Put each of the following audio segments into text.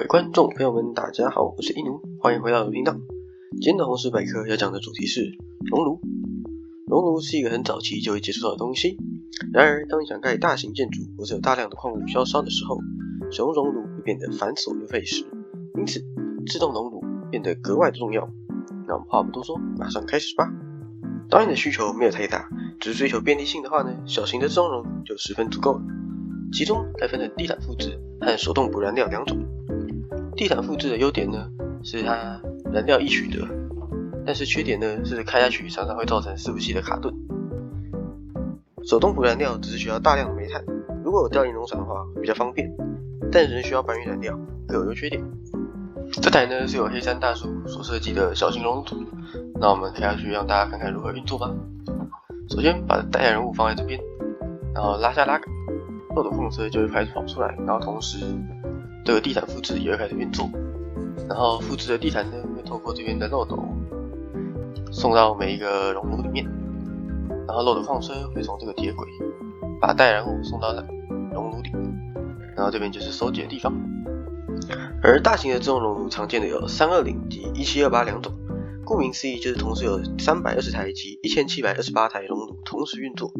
位观众朋友们，大家好，我是一奴，欢迎回到我的频道。今天的红石百科要讲的主题是熔炉。熔炉是一个很早期就会接触到的东西，然而当你想盖大型建筑或是有大量的矿物需要烧的时候，使用熔炉会变得繁琐又费时，因此自动熔炉变得格外的重要。那我们话不多说，马上开始吧。当你的需求没有太大，只是追求便利性的话呢，小型的自动熔炉就十分足够了。其中还分成地毯复制和手动补燃料两种。地毯复制的优点呢，是它燃料易取得，但是缺点呢是开下去常常会造成伺服器的卡顿。手动补燃料只是需要大量的煤炭，如果有吊力农场的话会比较方便，但仍需要搬运燃料，各有优缺点。这台呢是由黑山大叔所设计的小型熔炉组，那我们开下去让大家看看如何运作吧。首先把带燃物放在这边，然后拉下拉杆，漏斗矿车就会开始跑出来，然后同时这个地毯复制也会开始运作，然后复制的地毯呢会透过这边的漏斗送到每一个熔炉里面，然后漏斗矿车会从这个铁轨把带燃物送到熔炉里，然后这边就是收集的地方。而大型的自动熔炉常见的有320及1728两种，顾名思义就是同时有320台及1728台熔炉同时运作，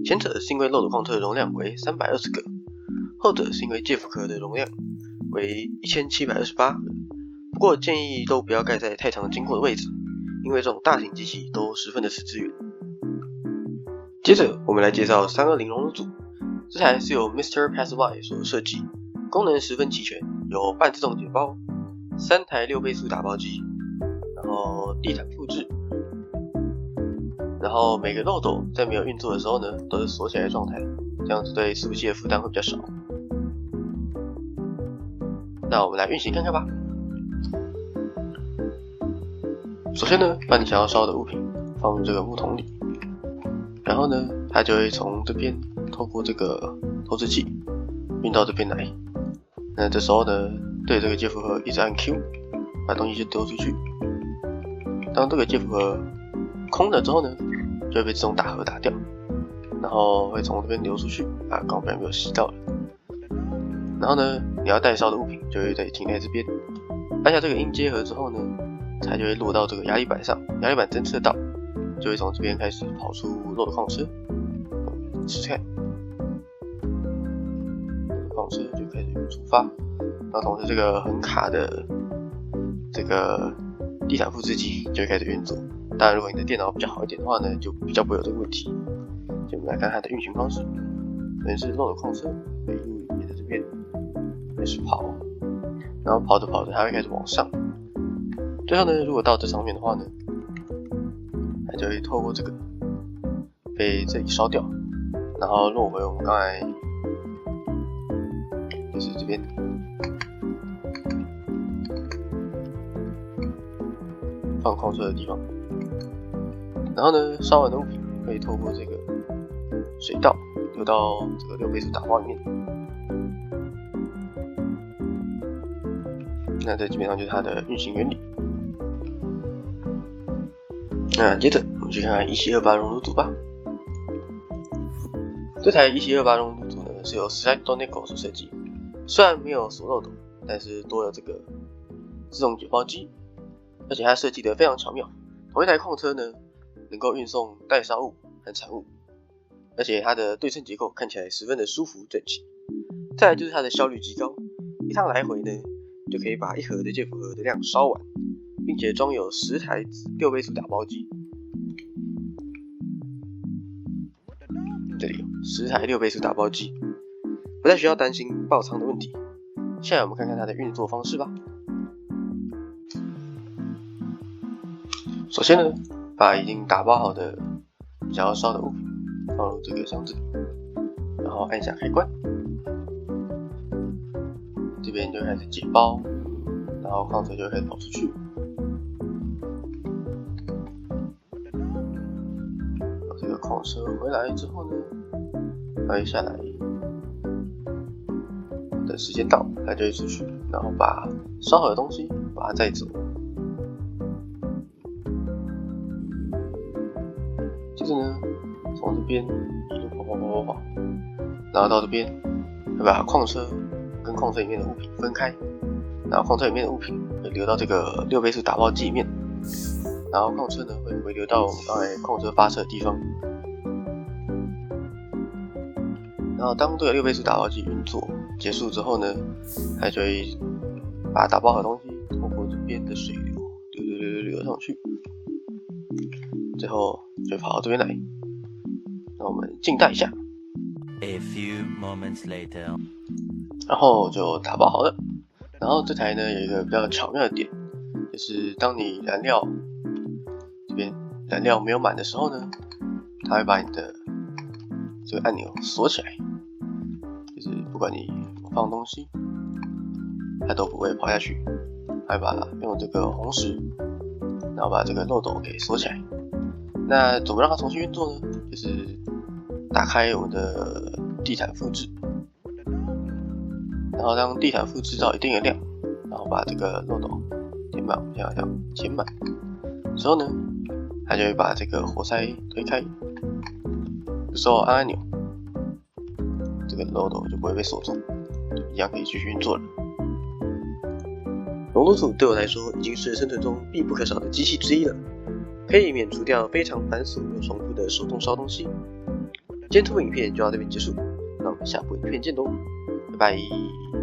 前者是因为漏斗矿车的容量为320个，后者是因为介负壳的容量为1728个，不过建议都不要盖在太常经过的位置，因为这种大型机器都十分的吃资源。接着我们来介绍320熔炉组，这台是由 Mr. Pasby 所设计，功能十分齐全，有半自动解包、3台6倍速打包机，然后地毯复制，然后每个漏斗在没有运作的时候呢都是锁起来的状态，这样子对伺服器的负担会比较少。那我们来运行看看吧。首先呢，把你想要烧的物品放入这个木桶里，然后呢，它就会从这边透过这个透支器运到这边来。那这时候呢，对这个介负盒一直按 Q， 把东西就丢出去。当这个介负盒空了之后呢，就会被自动打盒打掉，然后会从这边流出去，刚刚不然没有吸到了。然后呢，你要带烧的物品就会停在这边，按下这个音接合之后呢，它就会落到这个压力板上，压力板侦测到，就会从这边开始跑出漏斗矿车，试试看，漏斗矿车就开始出发，然后同时这个很卡的这个地毯复制机就会开始运作。当然，如果你的电脑比较好一点的话呢，就比较不会有这个问题。就我们来看它的运行方式，首先是漏斗矿车会一路沿着这边开始跑，然后跑着跑着它会开始往上，最后呢，如果到这上面的话呢，它就会透过这个被这里烧掉，然后落回我们刚才就是这边放矿车的地方，然后呢，烧完的物品可以透过这个水道流到这个6倍速打包里面。那这基本上就是它的运行原理。那接着我们去看看1728熔炉组吧。这台1728熔炉组呢是由 Slide.Nickel 所设计，虽然没有锁漏斗，但是多了这个自动解包机，而且它设计得非常巧妙。同一台矿车呢能够运送待烧物和产物，而且它的对称结构看起来十分的舒服整齐。再来就是它的效率极高，一趟来回呢就可以把一盒的介负盒的量烧完，并且装有10台6倍速打包机。这里有10台6倍速打包机，不再需要担心爆仓的问题。现在我们看看它的运作方式吧。首先呢，把已经打包好的想要烧的物品放入这个箱子里，然后按下开关，这边就开始解包，然后矿车就会开始跑出去。这个矿车回来之后呢，它会下来，等时间到，它就会出去，然后把烧好的东西把它载走。接着呢，从这边一路跑，然后到这边会把矿车跟矿车里面的物品分开，然后矿车里面的物品会流到这个6倍速打包机里面，然后矿车呢会回流到我们刚才矿车发射的地方。然后当这个6倍速打包机运作结束之后呢，它就会把打包好的东西透过这边的水流流上去，最后就跑到这边来。那我们静待一下。A few moments later， 然后就打包好了。然后这台呢有一个比较巧妙的点，就是当你燃料这边燃料没有满的时候呢，它会把你的这个按钮锁起来，就是不管你放东西，它都不会跑下去，它会用这个红石，然后把这个漏斗给锁起来。那怎么让它重新运作呢？就是打开我们的地毯复制，然后让地毯复制到一定的量，然后把这个漏斗填满，填满之后呢，它就会把这个活塞推开，这时候按按钮，这个漏斗就不会被锁住，一样可以继续运作了。熔炉组对我来说已经是生存中必不可少的机器之一了，可以免除掉非常繁琐又重复的手动烧东西。今天这部影片就到这边结束，那我们下部影片见喽，拜拜。